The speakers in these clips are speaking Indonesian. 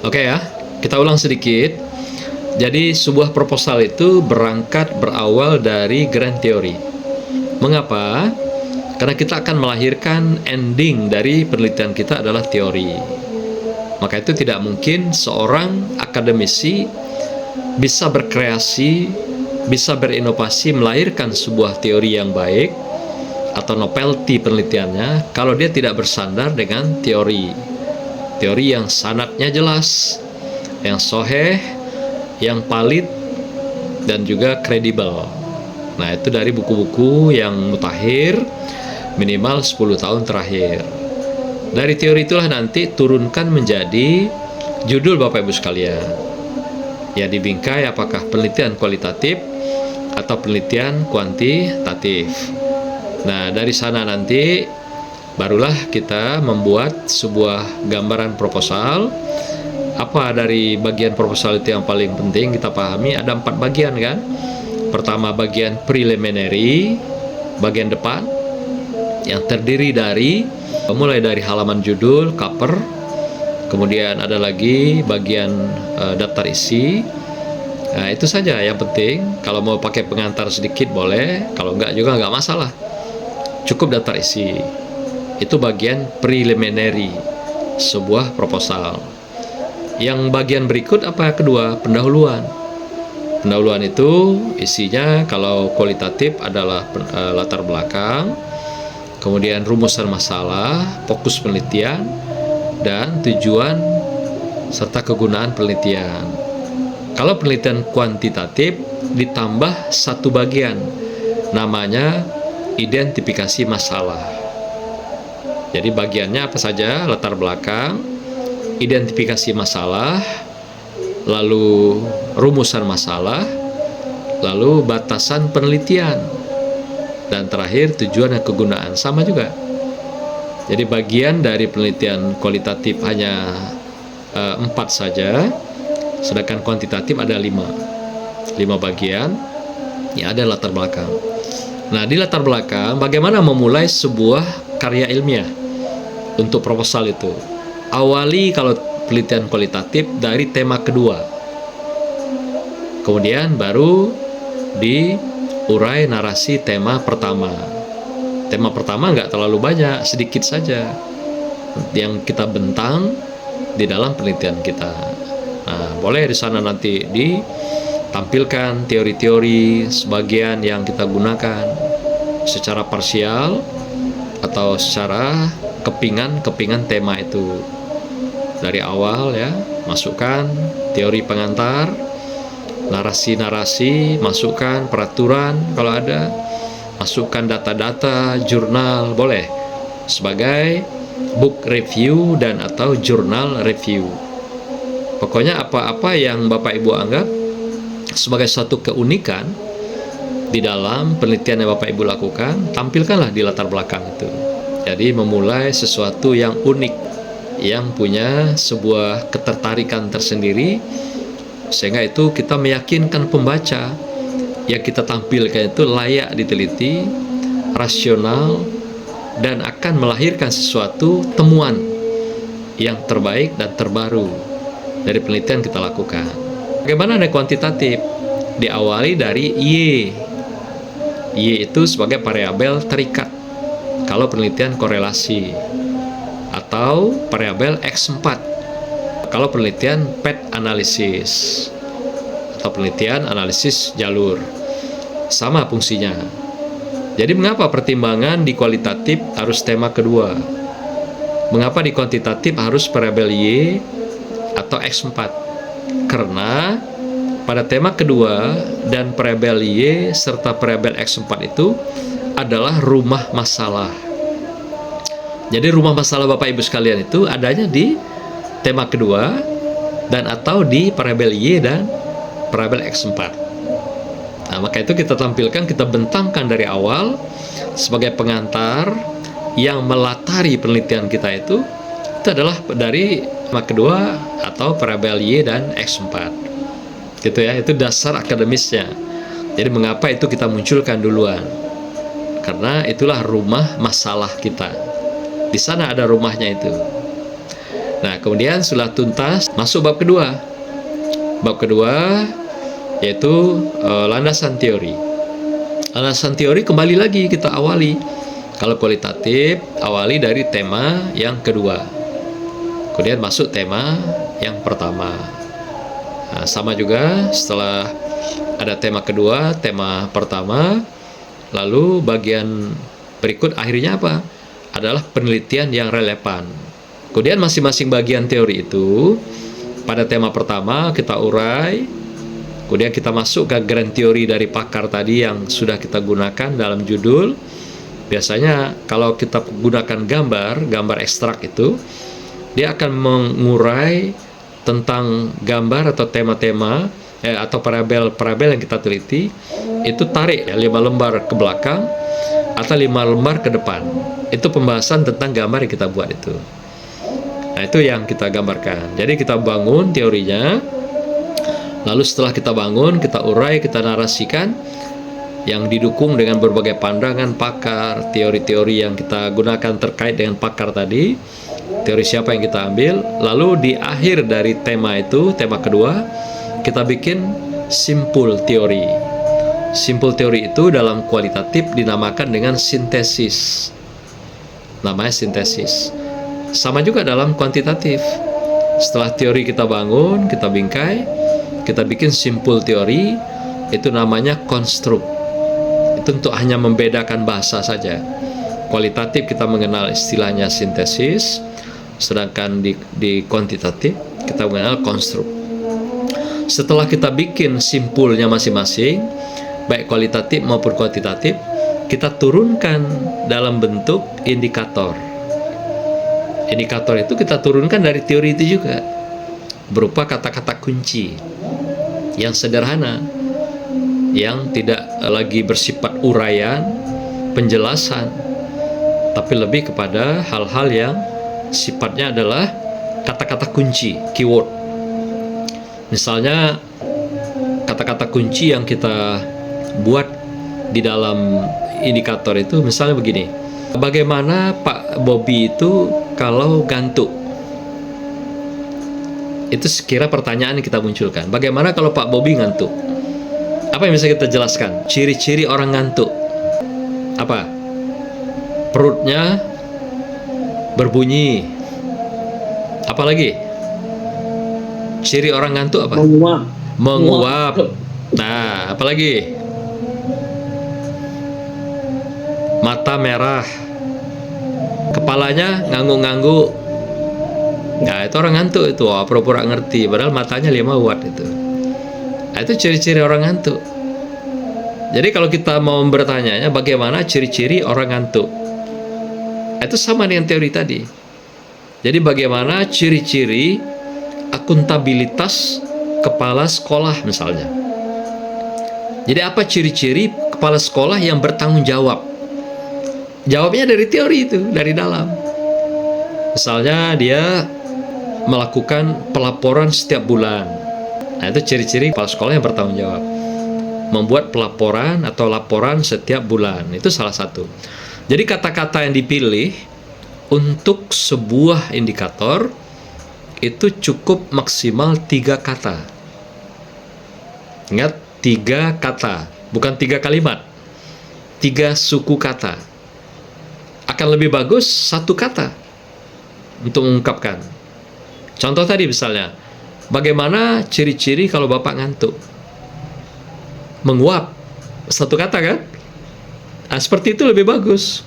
Oke ya, kita ulang sedikit. Jadi sebuah proposal itu berawal dari grand theory. Mengapa? Karena kita akan melahirkan ending dari penelitian kita adalah teori. Maka itu tidak mungkin seorang akademisi bisa berkreasi, bisa berinovasi, melahirkan sebuah teori yang baik atau novelty penelitiannya kalau dia tidak bersandar dengan teori yang sanadnya jelas, yang soheh, yang valid, dan juga kredibel. Nah, itu dari buku-buku yang mutakhir minimal 10 tahun terakhir. Dari teori itulah nanti turunkan menjadi judul Bapak Ibu sekalian. Ya, dibingkai apakah penelitian kualitatif atau penelitian kuantitatif. Nah, dari sana nanti barulah kita membuat sebuah gambaran proposal. Apa dari bagian proposal itu yang paling penting kita pahami? Ada 4 bagian kan? Pertama bagian preliminary, bagian depan, yang terdiri dari mulai dari halaman judul, cover, kemudian ada lagi bagian daftar isi. Nah, itu saja yang penting. Kalau mau pakai pengantar sedikit boleh, kalau enggak juga enggak masalah. Cukup daftar isi. Itu bagian preliminary sebuah proposal. Yang bagian berikut apa kedua? Pendahuluan. Pendahuluan itu isinya kalau kualitatif adalah latar belakang, kemudian rumusan masalah, fokus penelitian, dan tujuan serta kegunaan penelitian. Kalau penelitian kuantitatif ditambah satu bagian, namanya identifikasi masalah. Jadi bagiannya apa saja? Latar belakang, identifikasi masalah, lalu rumusan masalah, lalu batasan penelitian, dan terakhir tujuan dan kegunaan. Sama juga. Jadi bagian dari penelitian kualitatif hanya 4 saja, sedangkan kuantitatif ada 5 bagian. Ya, ada latar belakang. Nah, di latar belakang bagaimana memulai sebuah karya ilmiah untuk proposal itu. Awali kalau penelitian kualitatif dari tema kedua, kemudian baru diurai narasi tema pertama. Tema pertama nggak terlalu banyak, sedikit saja yang kita bentang di dalam penelitian kita. Nah, boleh di sana nanti ditampilkan teori-teori sebagian yang kita gunakan secara parsial atau secara kepingan tema itu. Dari awal ya, masukkan teori pengantar, narasi-narasi, masukkan peraturan kalau ada, masukkan data-data, jurnal, boleh sebagai book review dan atau jurnal review. Pokoknya apa-apa yang Bapak Ibu anggap sebagai suatu keunikan di dalam penelitian yang Bapak Ibu lakukan, tampilkanlah di latar belakang itu. Jadi memulai sesuatu yang unik, yang punya sebuah ketertarikan tersendiri, sehingga itu kita meyakinkan pembaca yang kita tampilkan itu layak diteliti, rasional, dan akan melahirkan sesuatu temuan yang terbaik dan terbaru dari penelitian kita lakukan. Bagaimana dengan kuantitatif? Diawali dari Y. Y itu sebagai variabel terikat kalau penelitian korelasi, atau variabel X4 kalau penelitian PET analisis atau penelitian analisis jalur. Sama fungsinya. Jadi mengapa pertimbangan di kualitatif harus tema kedua? Mengapa di kuantitatif harus variabel Y atau X4? Karena pada tema kedua dan variabel Y serta variabel X4 itu adalah rumah masalah. Jadi rumah masalah Bapak Ibu sekalian itu adanya di tema kedua dan atau di variabel Y dan variabel X4. Nah, maka itu kita tampilkan, kita bentangkan dari awal sebagai pengantar yang melatari penelitian kita itu adalah dari tema kedua atau variabel Y dan X4. Gitu ya, itu dasar akademisnya. Jadi mengapa itu kita munculkan duluan? Karena itulah rumah masalah kita. Di sana ada rumahnya itu. Nah, kemudian setelah tuntas, masuk bab kedua. Bab kedua yaitu landasan teori. Landasan teori kembali lagi kita awali. Kalau kualitatif, awali dari tema yang kedua. Kemudian masuk tema yang pertama. Nah, sama juga setelah ada tema kedua, tema pertama, lalu bagian berikut akhirnya apa? Adalah penelitian yang relevan. Kemudian masing-masing bagian teori itu pada tema pertama kita urai, kemudian kita masuk ke grand teori dari pakar tadi yang sudah kita gunakan dalam judul. Biasanya kalau kita gunakan gambar ekstrak itu, dia akan mengurai tentang gambar atau tema-tema atau parabel yang kita teliti, itu tarik 5 lembar ke belakang atau 5 lembar ke depan. Itu pembahasan tentang gambar yang kita buat itu. Nah, itu yang kita gambarkan. Jadi kita bangun teorinya, lalu setelah kita bangun, kita urai, kita narasikan, yang didukung dengan berbagai pandangan pakar, teori-teori yang kita gunakan terkait dengan pakar tadi, teori siapa yang kita ambil, lalu di akhir dari tema itu, tema kedua, kita bikin simpul teori. Simpul teori itu dalam kualitatif dinamakan dengan sintesis. Namanya sintesis. Sama juga dalam kuantitatif. Setelah teori kita bangun, kita bingkai, kita bikin simpul teori, itu namanya konstruk. Itu untuk hanya membedakan bahasa saja. Kualitatif kita mengenal istilahnya sintesis, sedangkan di kuantitatif kita mengenal konstruk. Setelah kita bikin simpulnya masing-masing, baik kualitatif maupun kuantitatif, kita turunkan dalam bentuk indikator. Indikator itu kita turunkan dari teori itu juga, berupa kata-kata kunci yang sederhana, yang tidak lagi bersifat uraian, penjelasan, tapi lebih kepada hal-hal yang sifatnya adalah kata-kata kunci, keyword. Misalnya kata-kata kunci yang kita buat di dalam indikator itu misalnya begini. Bagaimana Pak Bobi itu kalau ngantuk? Itu sekira pertanyaan yang kita munculkan. Bagaimana kalau Pak Bobi ngantuk? Apa yang bisa kita jelaskan? Ciri-ciri orang ngantuk. Apa? Perutnya berbunyi. Apalagi? Ciri orang ngantuk apa? Menguap. Nah, apalagi? Mata merah. Kepalanya ngangguk-ngangguk. Nah, itu orang ngantuk itu. Oh, pura-pura ngerti. Padahal matanya 5 watt itu. Nah, itu ciri-ciri orang ngantuk. Jadi kalau kita mau bertanya, bagaimana ciri-ciri orang ngantuk? Itu sama dengan teori tadi. Jadi bagaimana ciri-ciri akuntabilitas kepala sekolah misalnya. Jadi apa ciri-ciri kepala sekolah yang bertanggung jawab? Jawabnya dari teori itu, dari dalam. Misalnya dia melakukan pelaporan setiap bulan. Nah, itu ciri-ciri kepala sekolah yang bertanggung jawab. Membuat pelaporan atau laporan setiap bulan. Itu salah satu. Jadi kata-kata yang dipilih untuk sebuah indikator itu cukup maksimal 3 kata. Ingat, 3 kata, bukan 3 kalimat. 3 suku kata. Akan lebih bagus 1 kata untuk mengungkapkan. Contoh tadi misalnya, bagaimana ciri-ciri kalau Bapak ngantuk? Menguap. 1 kata kan? Nah, seperti itu lebih bagus.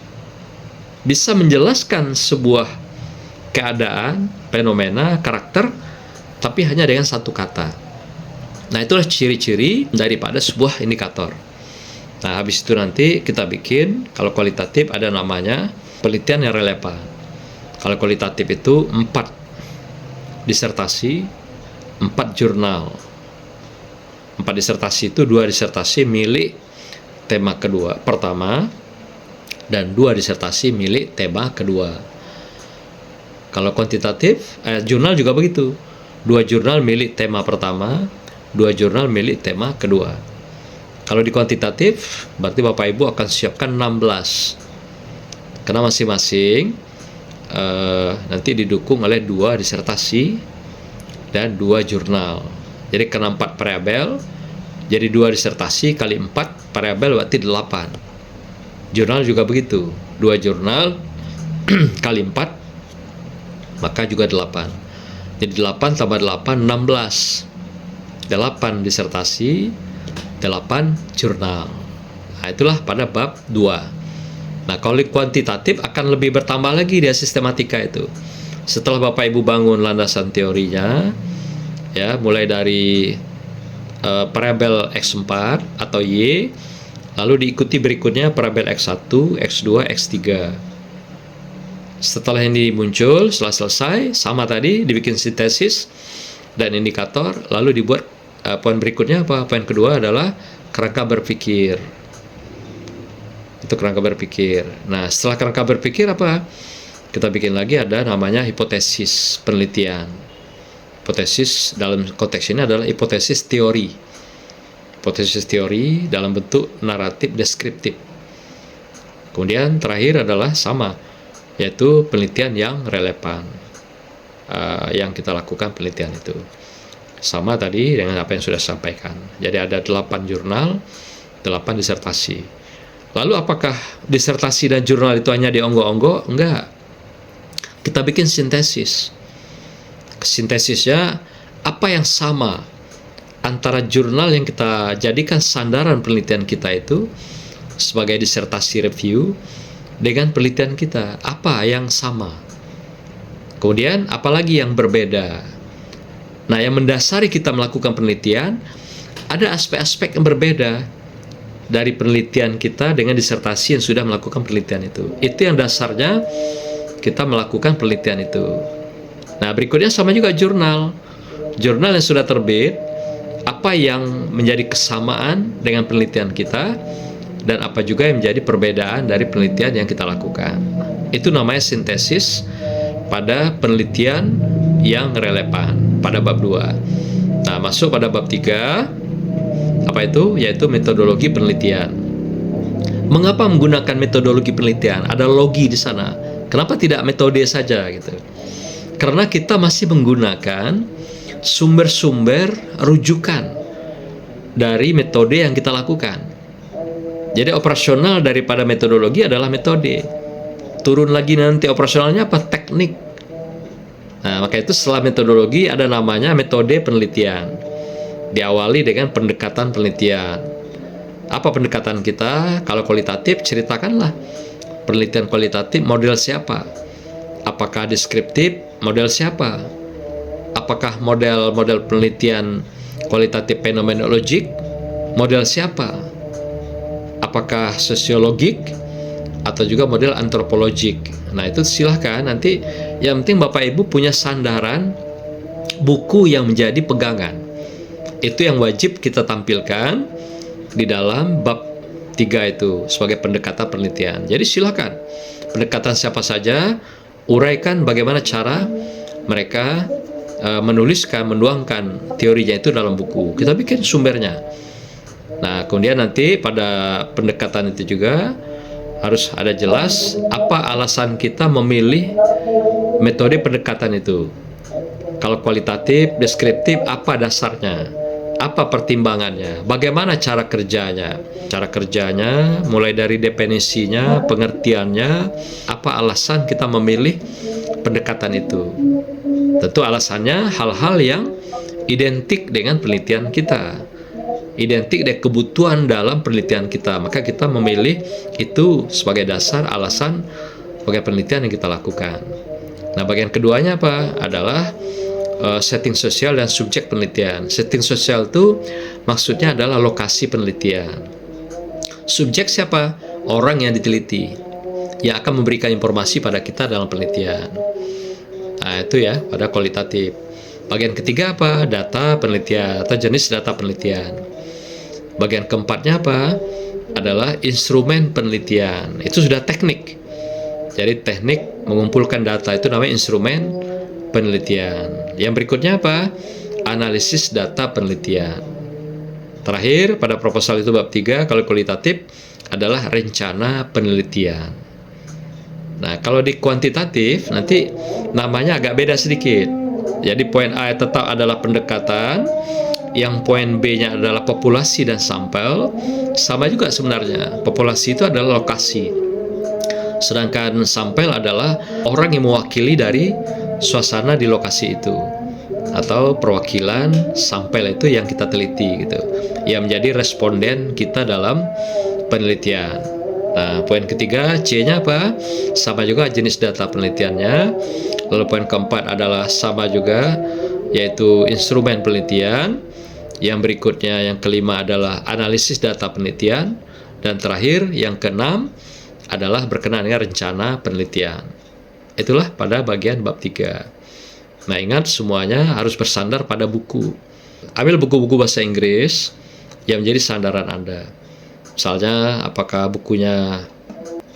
Bisa menjelaskan sebuah keadaan, fenomena, karakter, tapi hanya dengan 1 kata. Nah, itulah ciri-ciri daripada sebuah indikator. Nah, habis itu nanti kita bikin, kalau kualitatif ada namanya penelitian yang relevan. Kalau kualitatif itu 4 disertasi, 4 jurnal. 4 disertasi itu 2 disertasi milik tema kedua pertama, dan 2 disertasi milik tema kedua. Kalau kuantitatif, jurnal juga begitu. 2 jurnal milik tema pertama, 2 jurnal milik tema kedua. Kalau di kuantitatif, berarti Bapak Ibu akan siapkan 16. Karena masing-masing nanti didukung oleh 2 disertasi dan 2 jurnal. Jadi kena 4 variabel, jadi 2 disertasi kali 4 variabel berarti 8. Jurnal juga begitu, 2 jurnal kali 4 maka juga 8. Jadi 8 tambah 8 16. 8 disertasi, 8 jurnal. Nah, itulah pada bab 2. Nah, kalau kuantitatif akan lebih bertambah lagi dia sistematika itu. Setelah Bapak Ibu bangun landasan teorinya, ya, mulai dari variabel X4 atau Y, lalu diikuti berikutnya variabel X1, X2, X3. Setelah ini muncul, setelah selesai, sama tadi, dibikin sintesis dan indikator, lalu dibuat poin berikutnya apa? Poin kedua adalah kerangka berpikir. Itu kerangka berpikir. Nah, setelah kerangka berpikir apa? Kita bikin lagi ada namanya hipotesis penelitian. Hipotesis dalam konteks ini adalah hipotesis teori. Hipotesis teori dalam bentuk naratif deskriptif. Kemudian terakhir adalah sama, yaitu penelitian yang relevan. Yang kita lakukan penelitian itu. Sama tadi dengan apa yang sudah sampaikan. Jadi ada 8 jurnal, 8 disertasi. Lalu apakah disertasi dan jurnal itu hanya dionggok-onggok? Enggak. Kita bikin sintesis. Sintesisnya apa yang sama antara jurnal yang kita jadikan sandaran penelitian kita itu sebagai disertasi review dengan penelitian kita. Apa yang sama? Kemudian apalagi yang berbeda? Nah, yang mendasari kita melakukan penelitian ada aspek-aspek yang berbeda dari penelitian kita dengan disertasi yang sudah melakukan penelitian itu. Itu yang dasarnya kita melakukan penelitian itu. Nah, berikutnya sama juga jurnal. Jurnal yang sudah terbit, apa yang menjadi kesamaan dengan penelitian kita dan apa juga yang menjadi perbedaan dari penelitian yang kita lakukan. Itu namanya sintesis pada penelitian yang relevan pada bab 2. Nah, masuk pada bab 3. Apa itu? Yaitu metodologi penelitian. Mengapa menggunakan metodologi penelitian? Ada logi di sana. Kenapa tidak metode saja gitu? Karena kita masih menggunakan sumber-sumber rujukan dari metode yang kita lakukan. Jadi operasional daripada metodologi adalah metode. Turun lagi nanti operasionalnya apa? Teknik. Nah, maka itu setelah metodologi ada namanya metode penelitian. Diawali dengan pendekatan penelitian. Apa pendekatan kita? Kalau kualitatif, ceritakanlah. Penelitian kualitatif model siapa? Apakah deskriptif? Model siapa? Apakah model-model penelitian kualitatif fenomenologik? Model siapa? Apakah sosiologik atau juga model antropologik? Nah, itu silahkan nanti. Yang penting Bapak Ibu punya sandaran buku yang menjadi pegangan. Itu yang wajib kita tampilkan di dalam bab 3 itu sebagai pendekatan penelitian. Jadi silakan pendekatan siapa saja, uraikan bagaimana cara mereka menuangkan teorinya itu dalam buku. Kita bikin sumbernya. Nah, kemudian nanti pada pendekatan itu juga harus ada jelas apa alasan kita memilih metode pendekatan itu. Kalau kualitatif, deskriptif, apa dasarnya? Apa pertimbangannya? Bagaimana cara kerjanya? Cara kerjanya mulai dari definisinya, pengertiannya, apa alasan kita memilih pendekatan itu? Tentu alasannya hal-hal yang identik dengan penelitian kita, identik dengan kebutuhan dalam penelitian kita. Maka kita memilih itu sebagai dasar alasan sebagai penelitian yang kita lakukan. Nah, bagian keduanya apa? Adalah setting sosial dan subjek penelitian. Setting sosial itu maksudnya adalah lokasi penelitian. Subjek siapa? Orang yang diteliti, yang akan memberikan informasi pada kita dalam penelitian. Nah, itu ya pada kualitatif. Bagian ketiga apa? Data penelitian atau jenis data penelitian. Bagian keempatnya apa? Adalah instrumen penelitian. Itu sudah teknik. Jadi teknik mengumpulkan data itu namanya instrumen penelitian. Yang berikutnya apa? Analisis data penelitian. Terakhir pada proposal itu bab 3 kalau kualitatif adalah rencana penelitian. Nah, kalau di kuantitatif nanti namanya agak beda sedikit. Jadi poin A tetap adalah pendekatan, yang poin B-nya adalah populasi dan sampel. Sama juga sebenarnya. Populasi itu adalah lokasi. Sedangkan sampel adalah orang yang mewakili dari suasana di lokasi itu, atau perwakilan sampel itu yang kita teliti gitu, yang menjadi responden kita dalam penelitian. Nah, poin ketiga C-nya apa? Sama juga jenis data penelitiannya. Lalu poin keempat adalah sama juga, yaitu instrumen penelitian. Yang berikutnya yang kelima adalah analisis data penelitian. Dan terakhir yang keenam adalah berkenaan dengan rencana penelitian. Itulah pada bagian bab 3. Nah, ingat semuanya harus bersandar pada buku. Ambil buku-buku bahasa Inggris yang menjadi sandaran Anda. Misalnya, apakah bukunya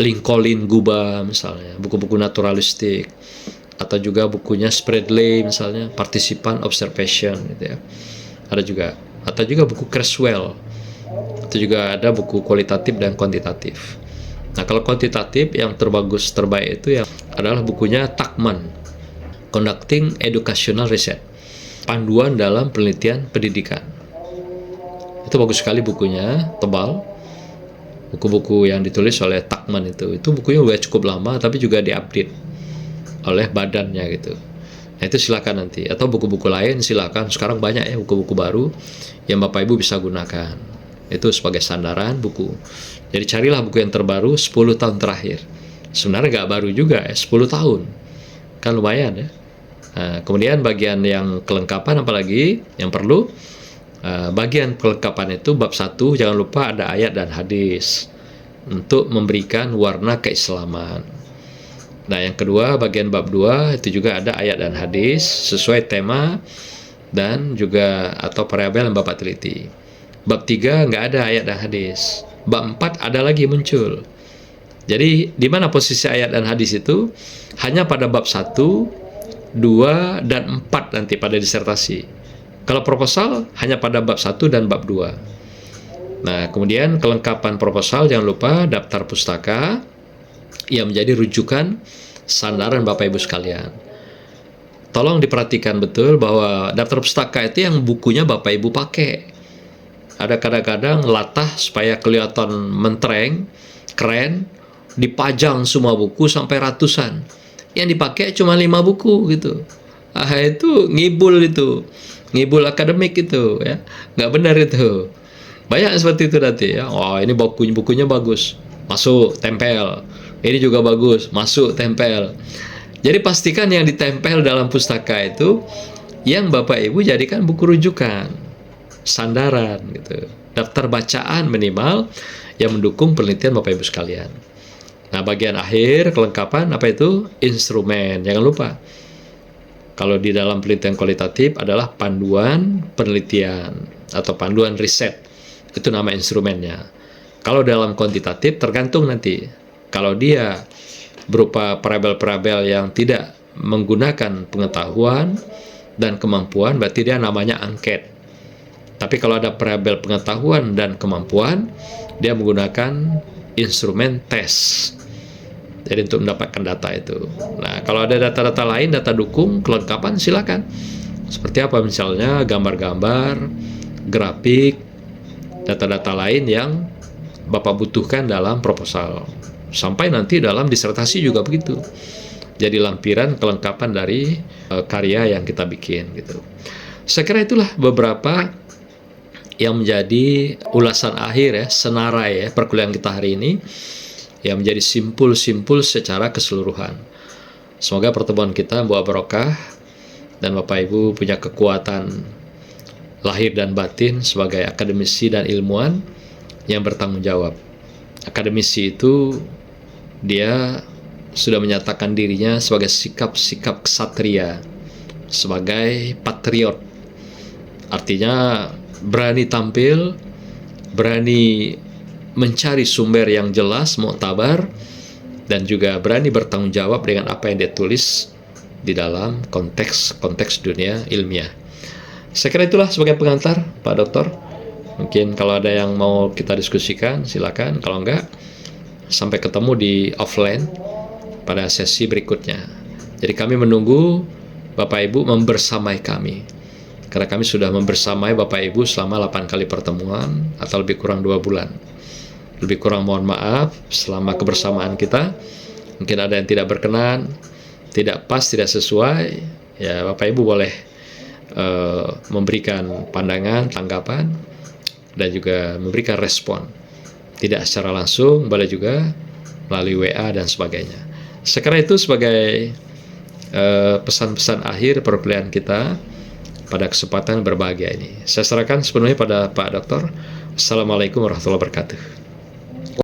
Lincoln Guba misalnya, buku-buku naturalistik, atau juga bukunya Spreadley misalnya, Participant Observation gitu ya. Ada juga, atau juga buku Creswell. Itu juga ada buku kualitatif dan kuantitatif. Nah, kalau kuantitatif yang terbaik itu yang adalah bukunya Tuckman, Conducting Educational Research, panduan dalam penelitian pendidikan. Itu bagus sekali bukunya, tebal. Buku-buku yang ditulis oleh Tuckman itu bukunya udah cukup lama, tapi juga diupdate oleh badannya gitu. Nah, itu silakan nanti. Atau buku-buku lain silakan. Sekarang banyak ya buku-buku baru yang Bapak Ibu bisa gunakan. Itu sebagai sandaran buku. Jadi carilah buku yang terbaru 10 tahun terakhir. Sebenarnya nggak baru juga ya, 10 tahun. Kan lumayan ya. Nah, kemudian bagian yang kelengkapan apalagi yang perlu, bagian kelengkapan itu bab 1 jangan lupa ada ayat dan hadis untuk memberikan warna keislaman. Nah, yang kedua bagian bab 2 itu juga ada ayat dan hadis sesuai tema dan juga atau variabel yang Bapak teliti. Bab 3 nggak ada ayat dan hadis. Bab 4 ada lagi muncul. Jadi di mana posisi ayat dan hadis itu? Hanya pada bab 1, 2, dan 4 nanti pada disertasi. Kalau proposal hanya pada bab 1 dan bab 2. Nah, kemudian kelengkapan proposal jangan lupa daftar pustaka yang menjadi rujukan sandaran Bapak Ibu sekalian. Tolong diperhatikan betul bahwa daftar pustaka itu yang bukunya Bapak Ibu pakai. Ada kadang-kadang latah supaya kelihatan mentereng, keren, dipajang semua buku sampai ratusan. Yang dipakai cuma 5 buku gitu. Itu ngibul akademik itu ya, nggak benar itu. Banyak seperti itu nanti ya. Ini bukunya bagus, masuk tempel. Ini juga bagus, masuk tempel. Jadi pastikan yang ditempel dalam pustaka itu yang Bapak Ibu jadikan buku rujukan, sandaran gitu, daftar bacaan minimal yang mendukung penelitian Bapak Ibu sekalian. Nah, bagian akhir kelengkapan apa itu? Instrumen. Jangan lupa. Kalau di dalam penelitian kualitatif adalah panduan penelitian atau panduan riset. Itu nama instrumennya. Kalau dalam kuantitatif tergantung nanti. Kalau dia berupa parabel-parabel yang tidak menggunakan pengetahuan dan kemampuan, berarti dia namanya angket. Tapi kalau ada parabel pengetahuan dan kemampuan, dia menggunakan instrumen tes. Jadi untuk mendapatkan data itu. Nah, kalau ada data-data lain, data dukung, kelengkapan silakan. Seperti apa misalnya gambar-gambar, grafik, data-data lain yang Bapak butuhkan dalam proposal. Sampai nanti dalam disertasi juga begitu. Jadi lampiran kelengkapan dari karya yang kita bikin gitu. Saya kira itulah beberapa yang menjadi ulasan akhir ya, senarai ya perkuliahan kita hari ini, yang menjadi simpul-simpul secara keseluruhan. Semoga pertemuan kita membawa berkah dan Bapak Ibu punya kekuatan lahir dan batin sebagai akademisi dan ilmuwan yang bertanggung jawab. Akademisi itu dia sudah menyatakan dirinya sebagai sikap-sikap ksatria, sebagai patriot. Artinya berani tampil, berani mencari sumber yang jelas, muktabar, dan juga berani bertanggung jawab dengan apa yang dia tulis di dalam konteks dunia ilmiah. Saya kira itulah sebagai pengantar, Pak Dokter. Mungkin kalau ada yang mau kita diskusikan, silakan. Kalau enggak, sampai ketemu di offline pada sesi berikutnya. Jadi kami menunggu Bapak Ibu membersamai kami, karena kami sudah membersamai Bapak Ibu selama 8 kali pertemuan atau lebih kurang 2 bulan. Lebih kurang mohon maaf selama kebersamaan kita. Mungkin ada yang tidak berkenan, tidak pas, tidak sesuai. Ya Bapak Ibu boleh memberikan pandangan, tanggapan, dan juga memberikan respon. Tidak secara langsung, boleh juga melalui WA dan sebagainya. Sekarang itu sebagai pesan-pesan akhir perkuliahan kita pada kesempatan berbahagia ini. Saya serahkan sepenuhnya pada Pak Doktor. Assalamualaikum warahmatullahi wabarakatuh.